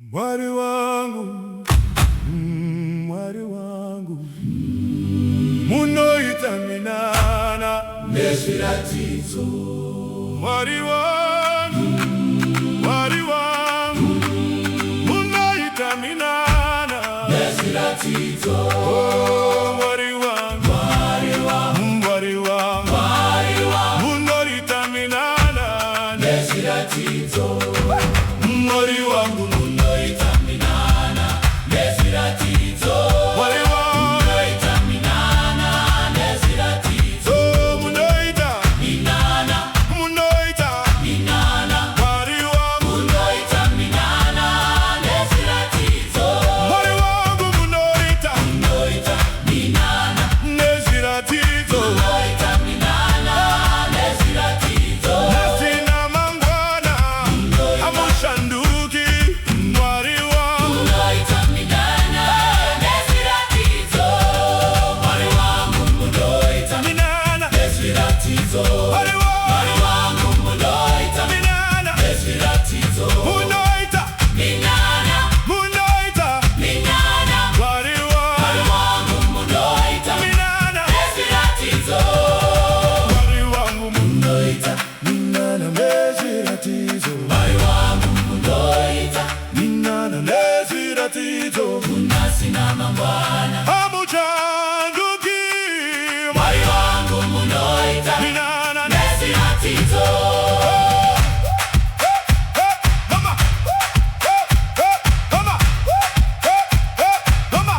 Mwari wangu, mwari wangu, munoita minana nezviratidzo. Mwari wangu, mwari wangu, munoita minana nezviratidzo. Oh, mwari wangu, Mwari wangu, mwari wangu, mwari wangu, munoita minana nezviratidzo. mwari wangu, Munoita minana nezviratidzo. mwari wangu, Munoita minana nezviratidzo. oh, munoita, Minana, munoita, minana, mwari wangu, munoita minana nezviratidzo. mwari wangu, munoita, Munoita minana, nezviratidzo. munoita minana nezviratidzo. Nasina mangwana, hamushanduki, mwari wangu, Munoita minana nezviratidzo. Mwari wangu munoita minana, nezviratidzo. mwari Mwari wangu, wangu munoita minana, nezviratidzo. munoita, Minana, munoita, minana, mwari Mwari wangu, wangu munoita minana, nezviratidzo. mwari wangu, Munoita, minana, nezviratidzo, Mwari wangu munoita minana, nezviratidzo, kunasina mangwana. hamushanduki, Mwari wangu munoita minana, nezviratidzo. Mama, mama, mama,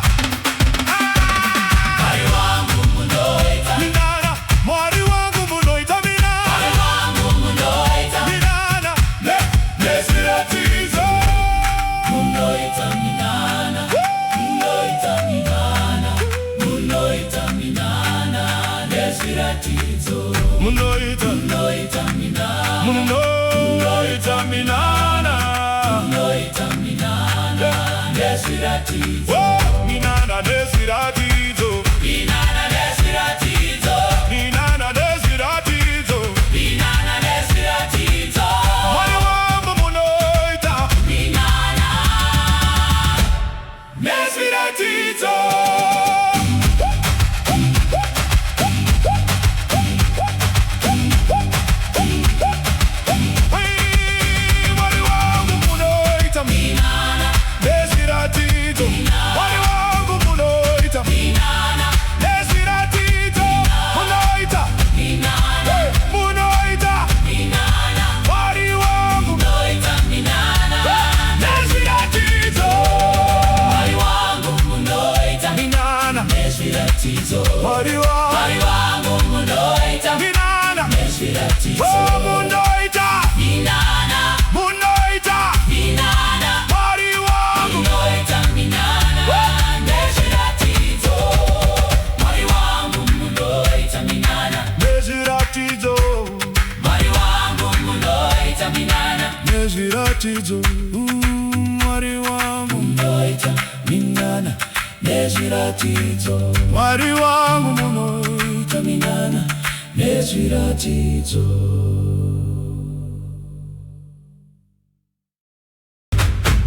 Mwari wangu munoita, minana, mwari wangu, munoita minana, Mwari wangu munoita, minana, nezviratidzo. munoita minana, munoita minana, munoita minana nezviratidzo. Munoita, Munoita minana, munoita minana, munoita minana nezviratidzo. oh, minana, nezviratidzo, Minana nezviratidzo. minana, nezviratidzo, Minana nezviratidzo. mwari wangu, munoita Minana nezviratidzo. Mwari wangu, munoita minana, nezviratidzo, mwari wangu, munoita minana, nezviratidzo, munoita, minana, munoita, minana, mwari wangu, munoita minana. nezviratidzo, Mwari wangu munoita minana, nezviratidzo. mwari wangu, Mwari wangu munoita minana, nezviratidzo. oh, munoita, Minana, munoita, minana, mwari wangu, munoita minana nezviratidzo. Mwari wangu munoita minana. nezviratidzo, Mwari wangu munoita minana. nezviratidzo, mwari wangu, Munoita minana nezviratidzo. mwari wangu, munoita Munoita minana nezviratidzo.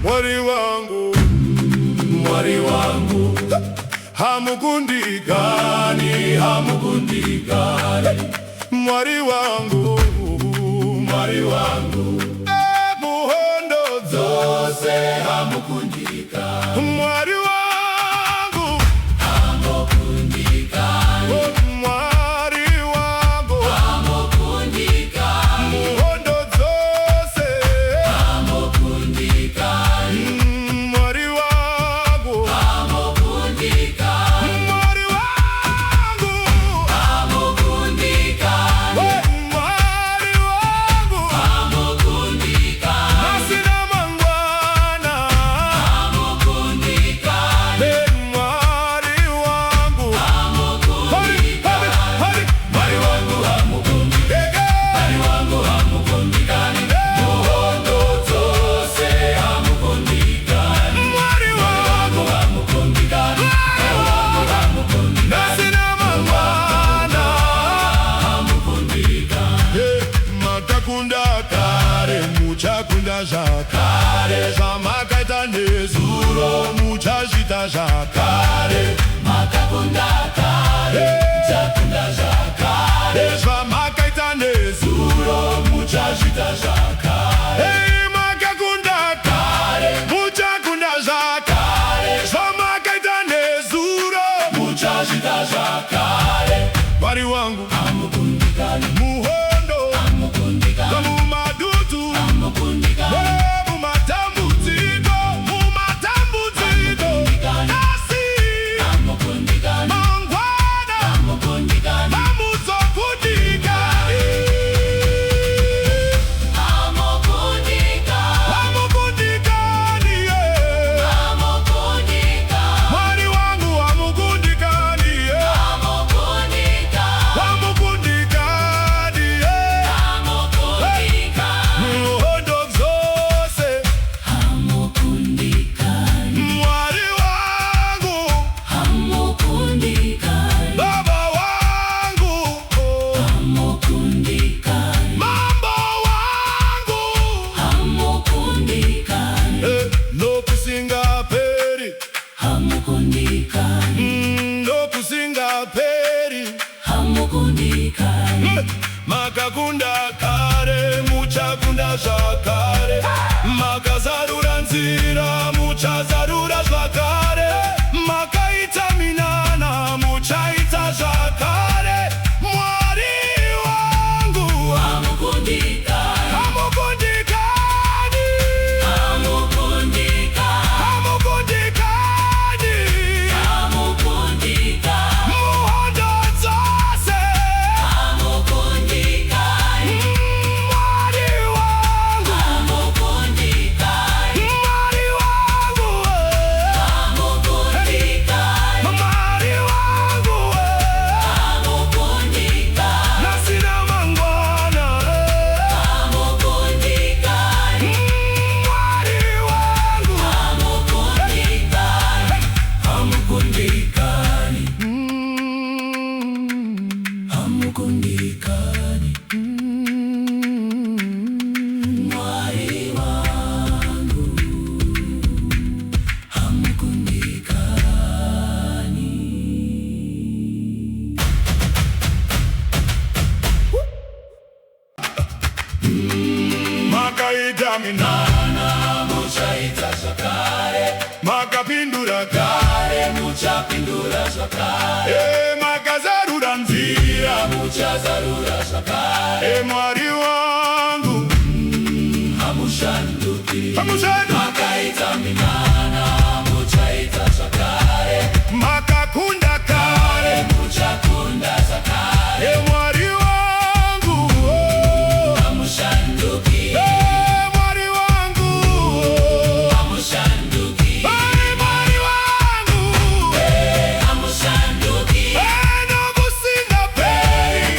mwari wangu, Mwari wangu, hamukundigani, hamukundigani. mwari wangu, Mwari wangu, muhondo zose hamukundigani. mwari wangu, Hamukundikani, oh, mwari wangu, hamukundikani, muhondo zose, hamukundikani, mwari wangu, hamukundikani, mwari wangu, hamukundikani, oh, mwari wangu, hamukundikani, nasina mangwana, hamukundikani. muchakunda jakare makakunda kare muchakunda jakare zvamakaita nezuro muchazvita zvakare makakunda kare muchakunda zvakare zvamakaita nezuro muchazvita zvakare Mwari wangu hamukundikani muhondo hamukundikani mumadutu hamukundikani mumatambudziko asi hamukundikani mangwana hamukundikani hamuzokundikani hamukundikani Mwari wangu hamukundikani hamukundikani muhondo dzose Mwari wangu Baba wangu Mambo wangu nokusingaperi nokusingaperi makakunda kare muchakunda zvakare makazarura nzira muchazarura zvakare makaita minana muchaita zvakare Mwari wangu hamukundikani hamukundikani muhondo dzose Mwari wangu Mwari wangu Mwari wangu nasina mangwana Mwari wangu hamukundikani Mwari wangu hamukundikani makaita minana muchaita zvakare makapindura kare muchapindura zvakare makazarura nzira muchazarura zvakare Mwari wangu hamushanduki hamushanduki makaita minana muchaita zvakare makakunda kare muchakunda zvakare Mwari wangu hamushanduki Mwari wangu hamushanduki Mwari wangu hamushanduki nokusingaperi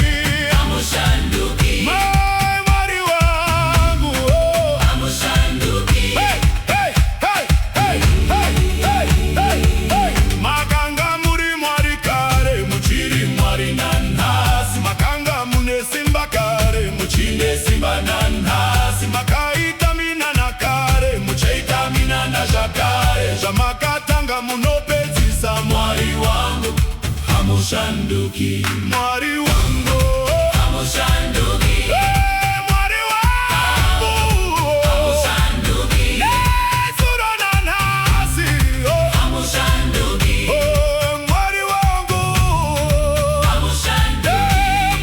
hamushanduki Mwari wangu hamushanduki makanga muri Mwari kare muchiri Mwari nanhasi makanga mune simba kare muchine simba nanhasi makaita minana kare muchaita minana zvakare zvamakatanga munopedzisa Mwari wangu hamushanduki Mwari wangu hamushanduki Mwari wangu hamushanduki nezuro nanhasi hamushanduki Mwari wangu hamushanduki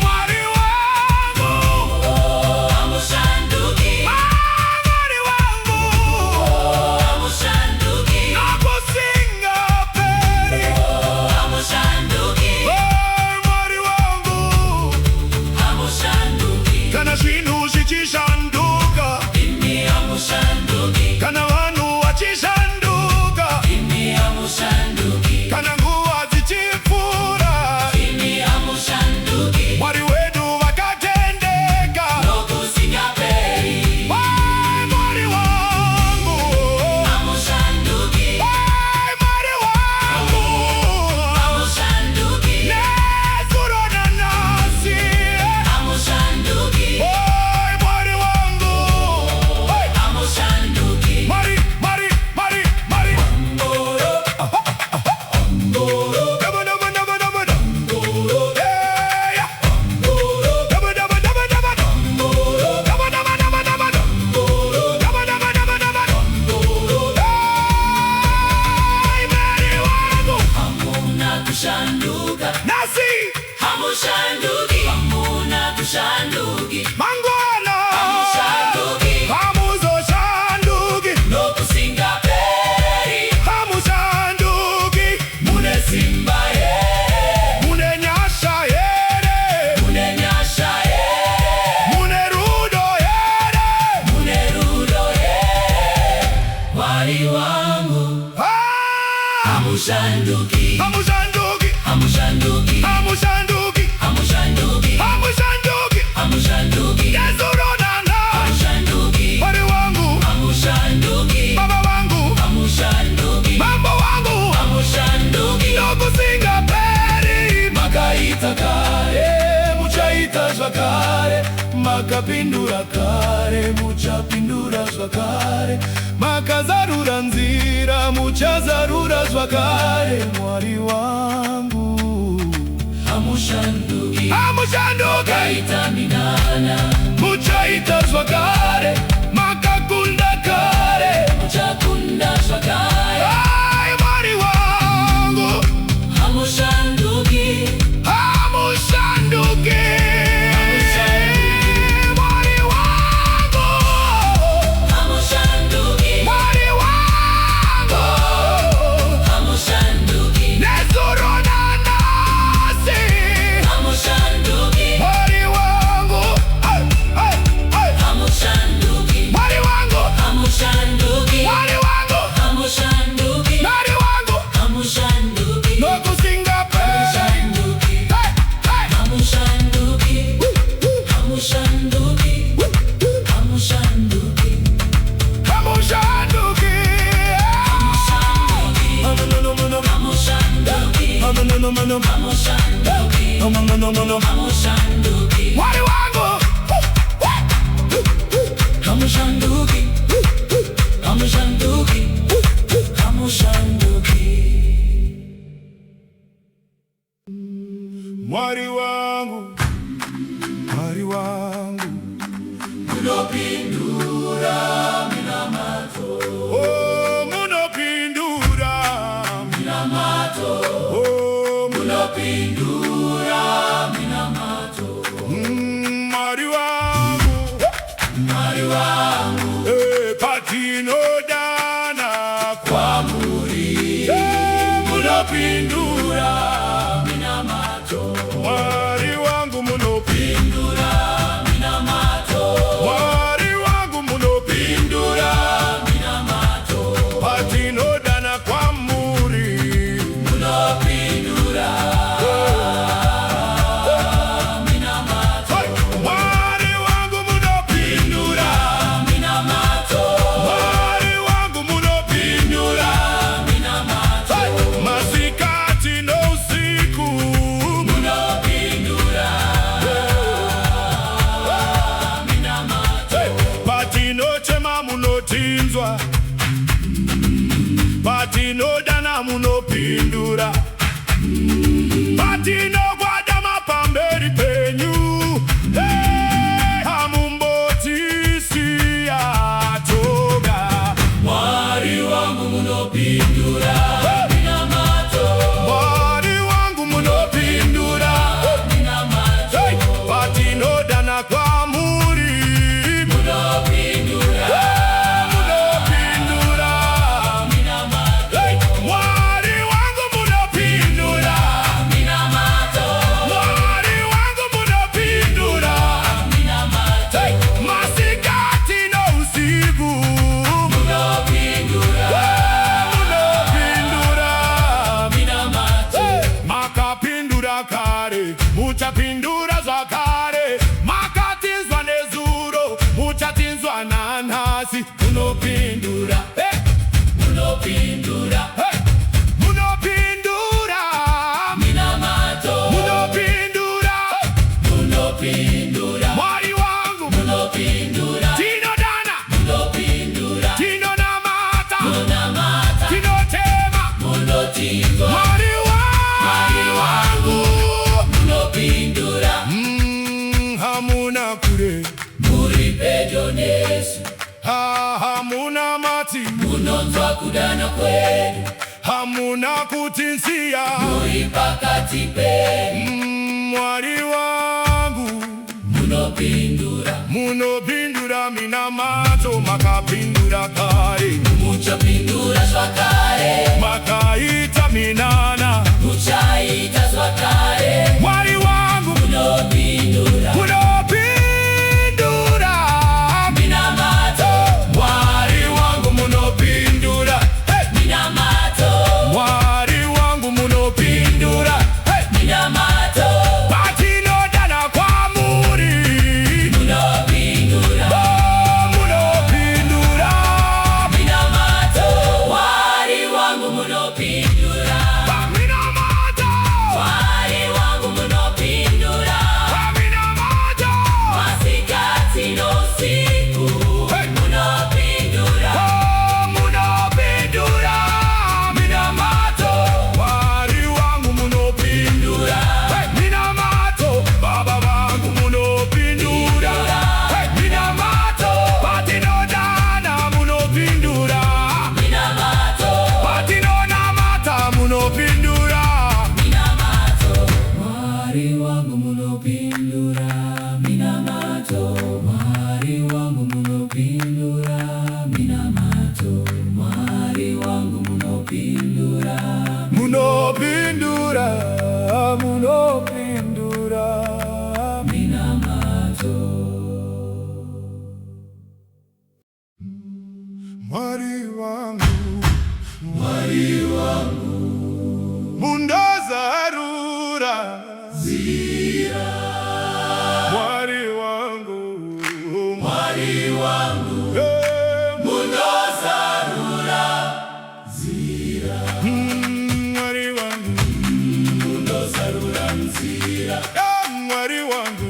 Mwari wangu hamushanduki Mwari wangu hamushanduki nokusingaperi hamushanduki Mwari wangu mwari wangu. Hamushanduki, hamushanduki, hamushanduki, hamushanduki, hamushanduki, hamushanduki, hamushanduki, Yesu ronana, hamushanduki, mwari wangu, hamushanduki, baba wangu, hamushanduki, mambo wangu, hamushanduki, nokusinga peri, makaita kare, muchaita zvakare, makapindura kare, muchapindura zvakare, makazarura nzira, muchazarura zvakare, mwari wangu. hamushanduki, Hamushanduki, makaita minana, muchaita zvakare, makakunda kare, muchakunda zvakare. ai mwari wangu. Hamushanduki, Hamushanduki, mwari wangu, hamushanduki, mwari wangu, hamushanduki, nezuro nanasi, hamushanduki, mwari wangu, hamushanduki, mwari wangu, hamushanduki, mwari wangu, hamushanduki, mwari wangu, hamushanduki, nokusinga peri, hamushanduki, hamushanduki, hamushanduki, hamushanduki, hamushanduki, hamushanduki, mwari wangu, hamushanduki, hamushanduki, hamushanduki. mwari wangu, mwari wangu, Munopindura minamato, oh munopindura, minamato, oh munopindura minamato, mwari wangu, mwari wangu, patinodana kwamuri, munopindura, minamato, mwari wangu munopindura, pindura minamato, mwari wangu munopindura, minamato, patinodana kwamuri, munopindura minamato, mwari wangu munopindura, minamato, mwari wangu munopindura, minamato, masikati no usiku, munopindura minamato, patinochema munotinzwa, patinodana munopindura, patinogwadama pamberi penyu, hamumbotisiya toga, mwari wangu munopindura minamato, mwari wangu munopindura, minamato, patinodana kwamuri, munopindura munopindura, minamato, mwari wangu munopindura, minamato, mwari wangu munopindura, minamato, masikati no usiku, munopindura munopindura, minamato, makapindura kare, muchapindura zvakare, makatinzwa nezuro, muchatinzwa nanhasi, munopindura, munopindura munopindura, minamato, munopindura, munopindura mwari wangu, munopindura tinodana, munopindura tinonamata, munamata tinotema, munotingwa mwari wangu, munopindura hamuna kure, muri pedyo nesu, hamuna mati, munonzwa kudana kwedu, hamuna kutinsiya, muri pakati pedu, mwari wangu, munopindura munopindura minamato, makapindura kare, muchapindura zvakare, makaita minana, muchaita zvakare, mwari wangu munopindura munopindura, minamato, mwari wangu munopindura. munopindura minamazo. Mwari wangu, Mwari wangu, mundozarura nzira. Mwari wangu, Mwari wangu, munozarura nzira. Mwari wangu, munozarura nzira. Mwari wangu,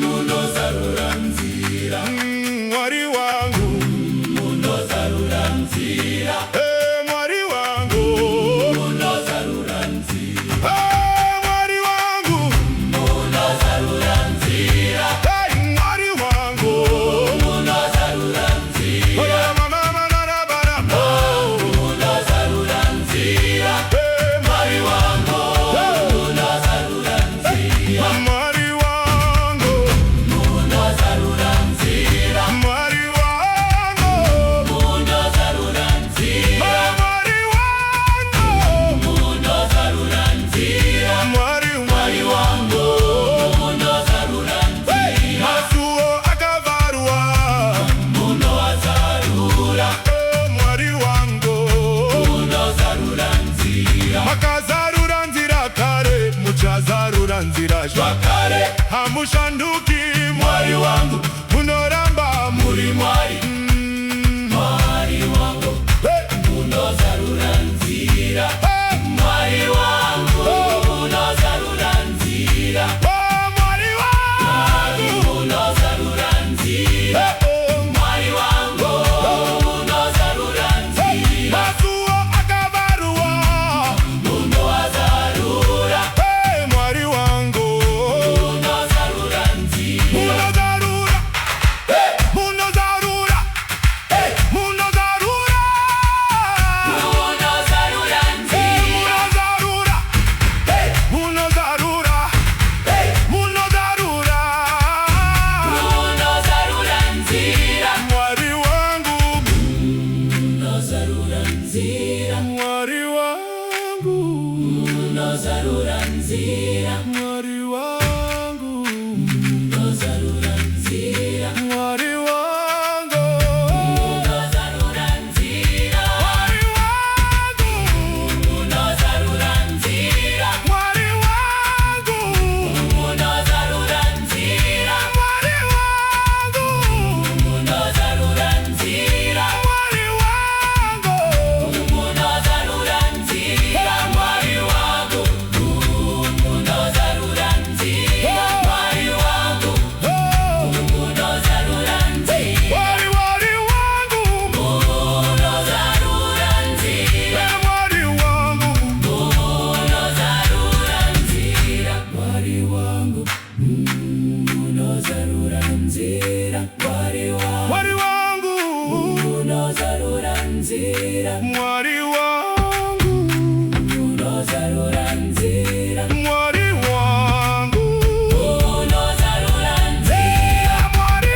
munozarura nzira. Mwari wangu, munozarura nzira. Mwari wangu, munozarura nzira. Mwari wangu, munozarura nzira. Mwari wangu, munozarura nzira. munozarura nzira. Mwari wangu, munozarura nzira. Mwari wangu, munozarura nzira. Mwari wangu, munozarura nzira. Mwari wangu, munozarura nzira. Mwari Mwari wangu, munozarura nzira. Masuo akavarwa, munozarura. Mwari wangu, munozarura nzira. makazarura nzira kare, muchazarura nzira Shwakare, hamushanduki. Mwari wangu, Munoramba muri mwari. Mwari wangu, munozarura nzira. Mwari wangu, munozarura nzira. Mwari wangu, munozarura nzira. Mwari wangu, munozarura nzira. Masuo akavarwa, munozarura. Mwari wangu, munozarura nzira. munozarura, munozarura, munozarura, munozarura nzira. munozarura, munozarura, munozarura nzira. Mwari wangu, munozarura nzira. Mwari wangu, munozarura nzira. Mwari wangu, munozarura nzira. Mwari wangu, munozarura nzira. Mwari wangu, munozarura nzira. Mwari wangu, munozarura nzira. Mwari wangu, munozarura nzira. Mwari wangu, munozarura nzira. Mwari wangu, munozarura nzira. Mwari wangu, munozarura nzira. Mwari wangu, munozarura nzira. Mwari wangu, munozarura nzira. Mwari wangu, munozarura nzira. Mwari wangu, Mwari wangu, munozarura nzira. Mwari wangu, munozarura nzira. Mwari wangu, munozarura nzira. Mwari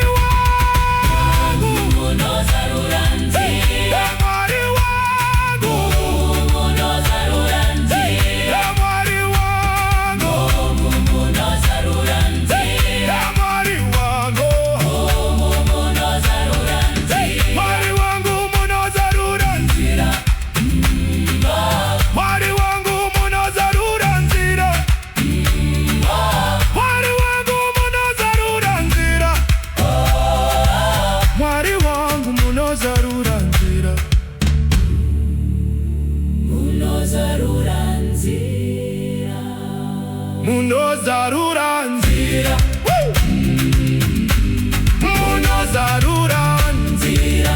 wangu, munozarura nzira. Mwari wangu, munozarura nzira. Mwari wangu, munozarura nzira. Mwari wangu, munozarura nzira. Mwari wangu, munozarura nzira. Mwari wangu, munozarura nzira. Mwari wangu, munozarura nzira. Mwari wangu, munozarura nzira. munozarura nzira. Munozarura nzira. Munozarura nzira.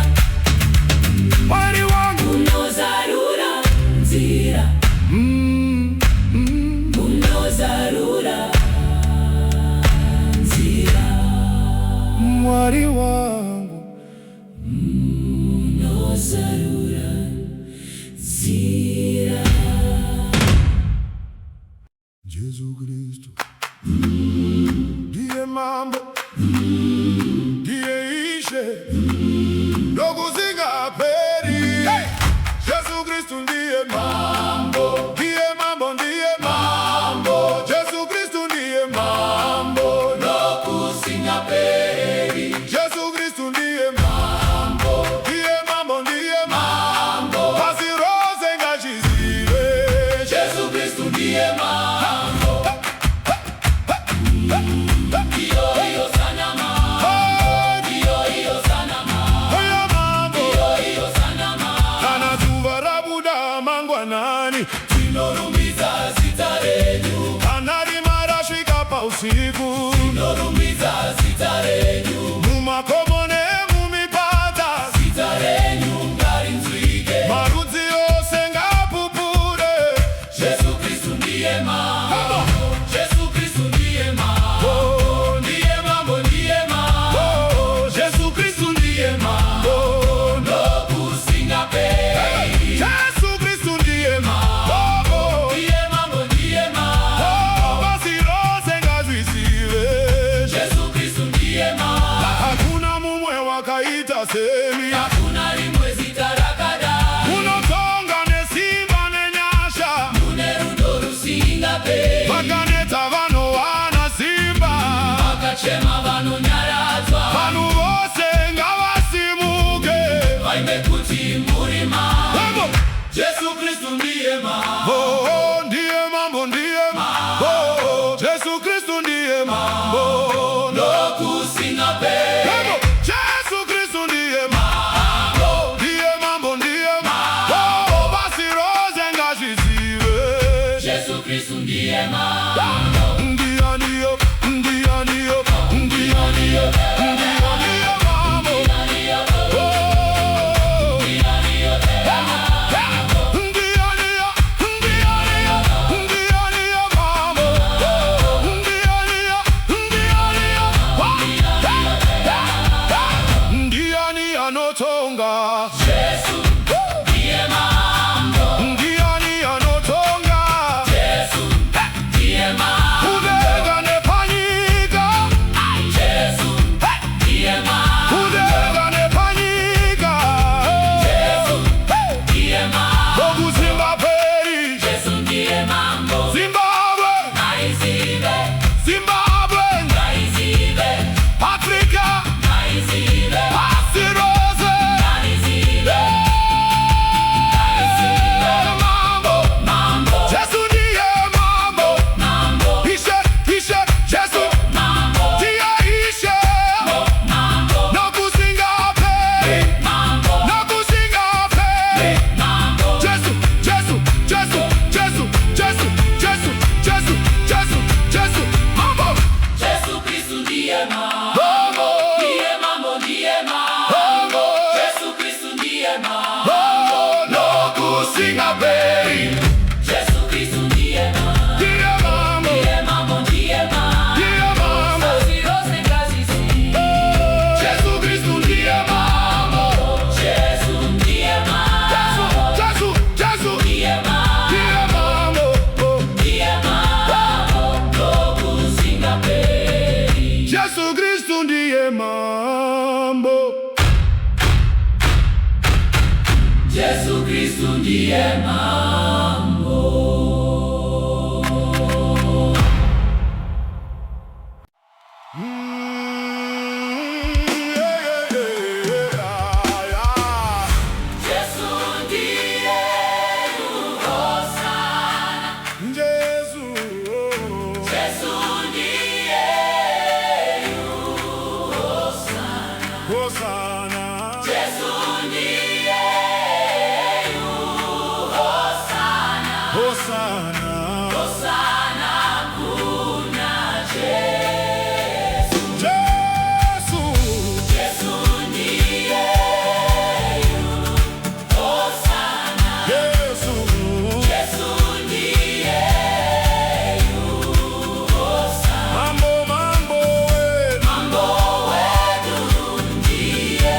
Mwari wangu, munozarura nzira. munozarura nzira. Mwari wangu, munozarura nzira. Yesu Kristo ndiye mambo, ndiye ishe, ndugu zingaperi. Yesu Kristo ndiye mambo, ndiye mambo, ndiye mambo. ndiye mambo. Ndio, ndio, ndio, ndio, ndio, ndio, ndio mambo. Oh, ndio, ndio, ndio, ndio, ndio mambo. Ndio, ndio, ndio, ndio, ndio anotonga. Yesu ndiye mambo. Ndio, ndio anotonga. Yesu ndiye mambo. Udega nepanyika. Yesu ndiye mambo. Udega nepanyika. Yesu ndiye mambo. Bogu Zimbabwe. Yesu ndiye mambo. Zimbabwe. Naizibe. Zimbabwe. Naizibe. Afrika. Naizibe. Asiroze. Naizibe. Mambo. Mambo. Yesu ndiye mambo. Mambo. Ishe, ishe, Yesu. Mambo. Ndiye ishe. Mambo. Nokusinga peri. Mambo. Nokusinga peri. Mambo. Yesu, Yesu, Yesu, Yesu, Yesu, Yesu, Yesu, Yesu, Yesu. Mambo. Yesu Kristu ndiye mambo. Mambo. Ndiye mambo, ndiye mambo. Mambo. Yesu Kristu ndiye mambo. Oh, nokusinga peri. Yesu Kristu ndiye mambo. Ndiye mambo. Ndiye mambo, ndiye mambo. Ndiye mambo. Kazi rose, kazi si. Yesu Kristu ndiye mambo. Yesu ndiye mambo. Yesu, Yesu, Ndiye mambo. ndiye mambo. Oh. Ndiye mambo. Nokusinga peri. Yesu Kristu ndiye mambo. Yesu Kristu ndiye mambo. Yesu ndiye Hosana. Yesu, Yesu ndiye Hosana. Hosana. Yesu ndiye Hosana. Hosana. Hosana kuna Yesu. Yesu. Yesu ndiye Hosana. Yesu. Yesu ndiye Hosana. Mambo, mambo, we. Mambo wetu ndiye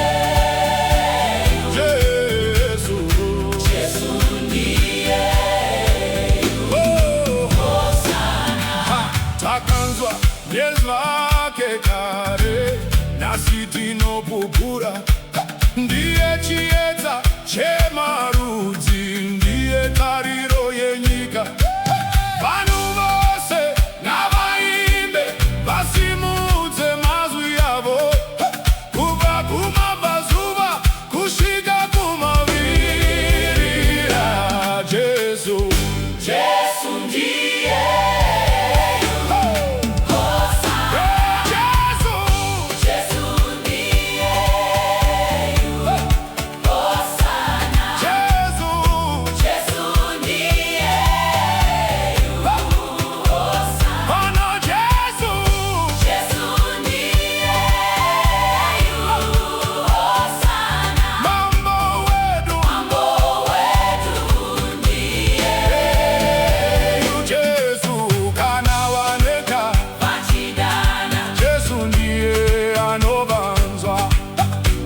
Yesu. Yesu ndiye Oh. Hosana. Ha, takanzwa nezvake kare nhasi tinopupura. Ndiye chiedza chemarudzi, ndiye tariro yenyika. Vanhu vose ngavaimbe, vasimudze mazwi avo, kubva kumabvazuva kusvika kumavirira. Jesu. Yesu ndiye Jesu. Yesu ndiye Hosana. Jesu. Yesu ndiye Hosana. Ono Jesu. Yesu ndiye Hosana. Mambo wedu. Mambo wetu ndiye Jesu kana waneka. vachidana. Jesu ndiye anovanzwa.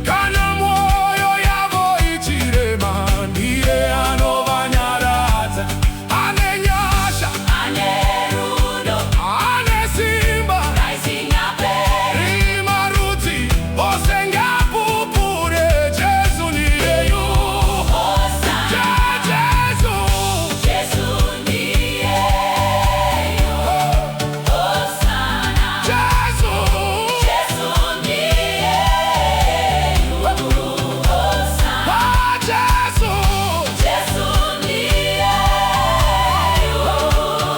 Kana mwoyo yavo ichirema, ndiye anovanyaradza. Ane nyasha, Ane rudo ane simba. raisingaperi. Rimarudzi ose ngapupure. Jesu ndiyeyu. Hosana. Jesu. Yesu ndiye Hosana. Jesu. Yesu ndiye Hosana. Ah, Jesu. Yesu ndiye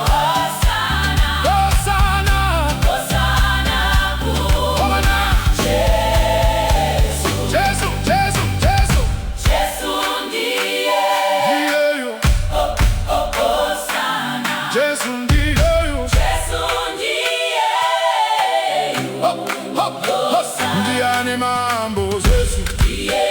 Hosana. Hosana. Hosana kuna Yesu. Jesu, Jesu, Jesu. Yesu ndiye Ndiyeyu. Hosana. Jesu ndiye. mambo. Yesu ndiye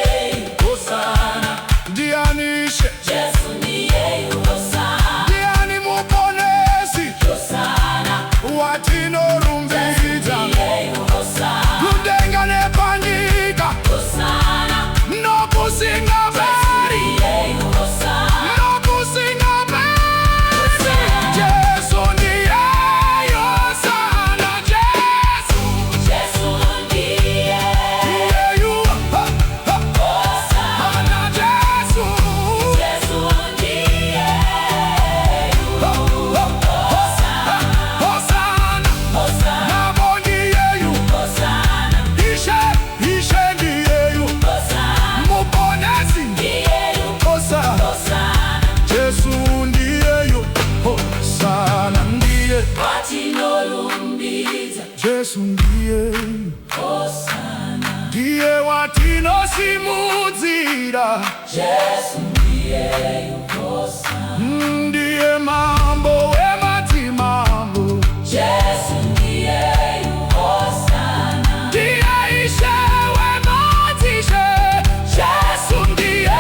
Hosana, ndiye anishe. Yesu ndiye Hosana, Ndiye animuponesi. Hosana, Watinorumbiza ndiye Hosana, ludengane panyika Hosana, nokusinga beri ndiye Hosana, nokusinga beri. Yesu ndiye Hosana. Yesu Yesu ndiye ndiye Hosana. Yesu Yesu ndiye Hosana, Hosana, nabo ndiye Hosana, ishe ndiye Hosana, muponesi ndiye Hosana. Hosana, Yesu ndiye Hosana, ndiye watinolumbiza Yesu ndiye Hosana, ndiye watinosimudzira. Yesu ndiye Hosana, Ndiye mambo wematimambo. Yesu ndiye Hosana, Ndiye ishe wematishe. Yesu ndiye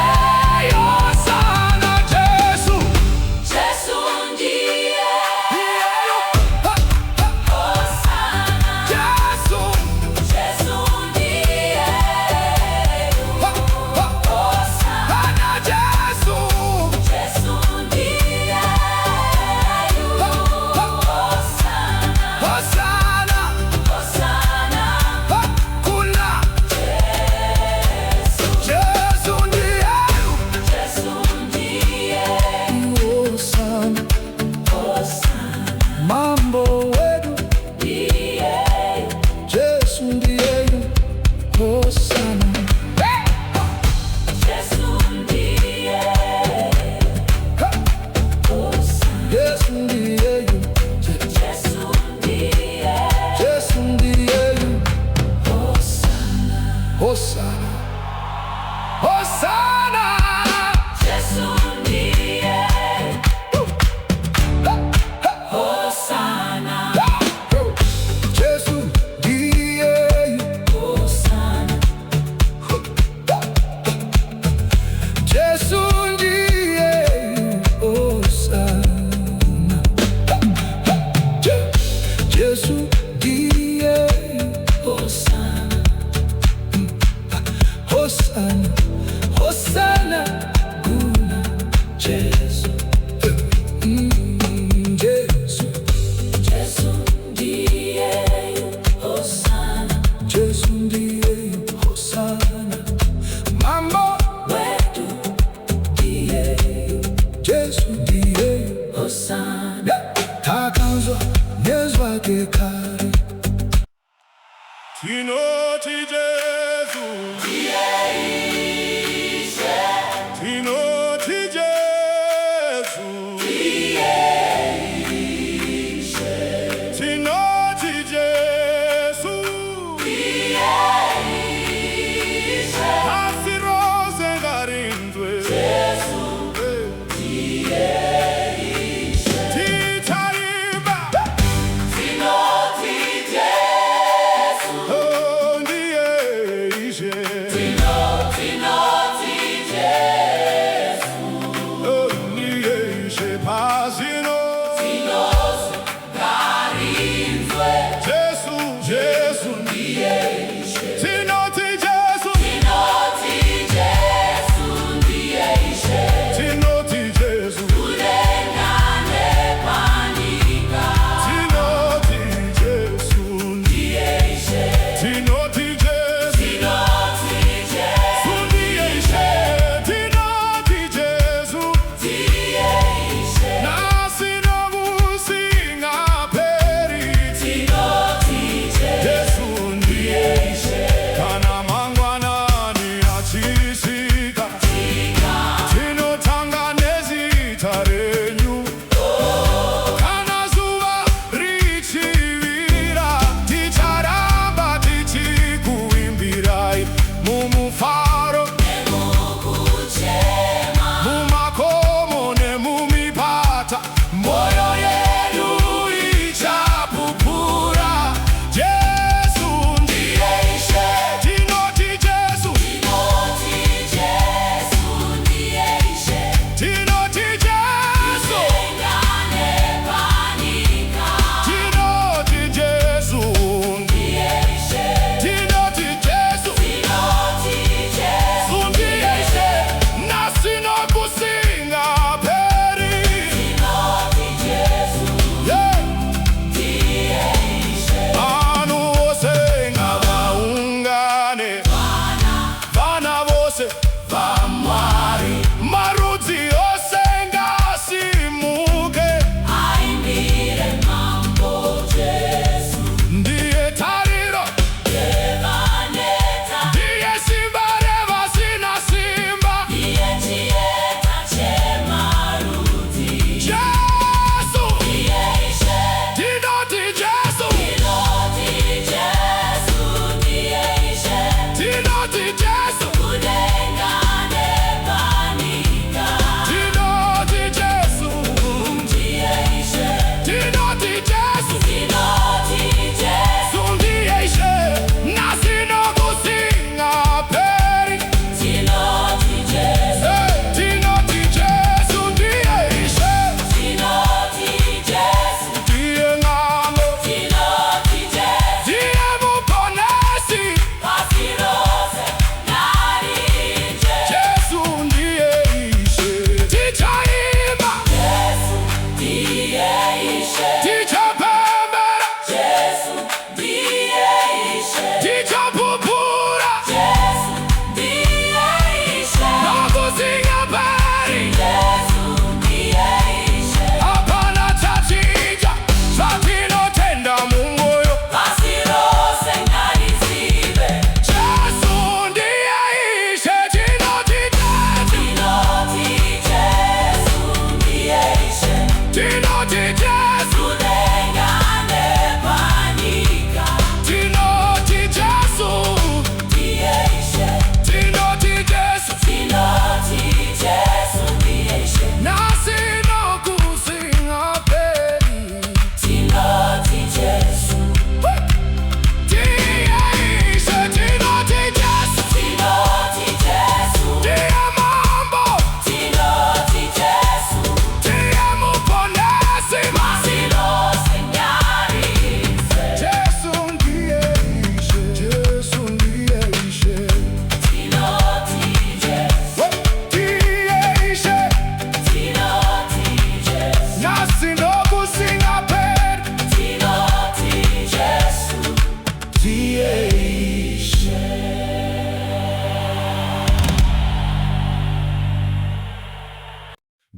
Hosana. Yesu Yesu ndiye Hosana. Yesu ndiye Hosana. Yesu Yesu ndiye Hosana, Hosana. Hosana, Hakuna. Yesu ndiye Yesu ndiye Hosana. Hosana, Mambo wetu ndiye Yesu ndiye Hosana. Yesu ndiye Hosana, Yesu ndiye Yesu ndiye Yesu ndiye Hosana, Hosana. Hosana. Yesu ndiye Hosana, Yesu ndiye Hosana, Yesu ndiye Hosana. Yesu ndiye Hosana, Hosana. Hosana. Kuna Yesu. Yesu. Yesu ndiye Hosana, Yesu ndiye Hosana. Mambo wetu ndiye Yesu ndiye Hosana, takanzwa nezwake kare. Tinoti Yesu, tinoti Yesu, tinoti Yesu, asiroze ngarinzwe. Titaimba. Tinoti Yesu, Oh,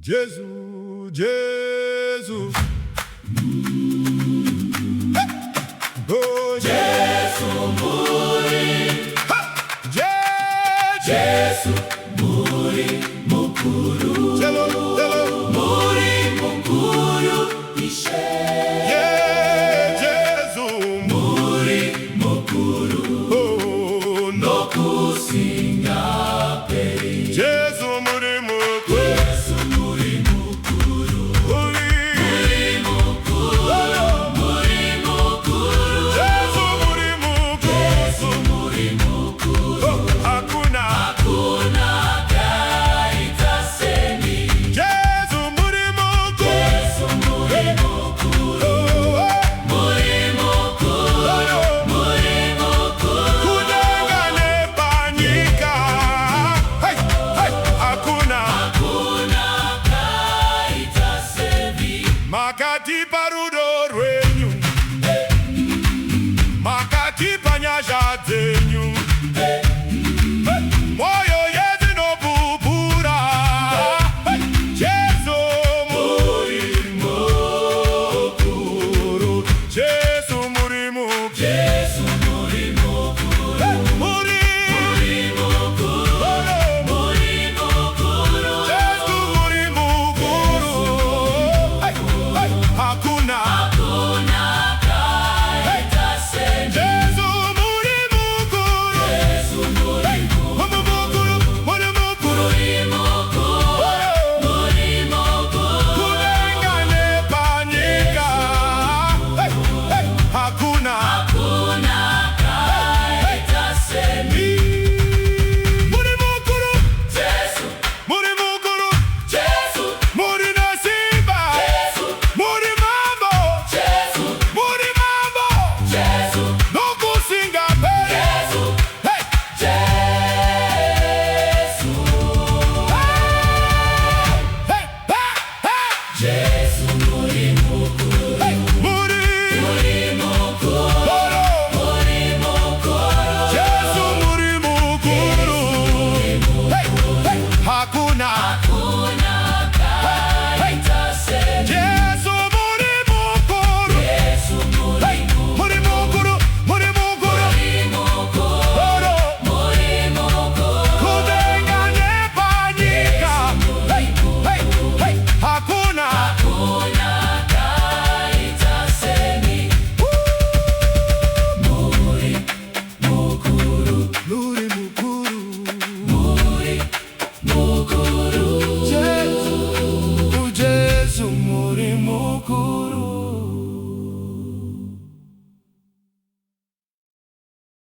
Jesu, Jesu. Oh, Jesu muri, Jesu muri mukuru, muri mukuru ishe. Jesu Muri mukuru, oh, no kusinga peri. Jesu muri mukuru, Jesu muri mukuru, muri mukuru, muri mukuru. Jesu muri mukuru, Jesu muri mukuru, hakuna kaitasemi. Jesu muri mukuru, Jesu muri mukuru, muri mukuru, muri mukuru. kudangane panyika, hey, hey, hakuna kaitasemi. makati parudo rwenyu, makati panyasha dzenyu, moyo yezinobubura, hey, Jesu muri mukuru, Jesu muri mukuru, Jesu muri mukuru, muri mukuru, muri mukuru. Jesu muri mukuru, hey, hey, hakuna Kaitasemi. Jesu muri mukuru, Jesu muri mukuru, muri mukuru, mukuru, muri mukuru. kudangane panyika, hey, hey, hakuna Kaitasemi. muri mukuru, Jesu, muri mukuru, Jesu, muri nasiba, Jesu, muri mambo, Jesu, muri mambo, Jesu, nokusinga pere, Jesu, hey, Jesu. hey, hey, hey. Jesu muri mukuru.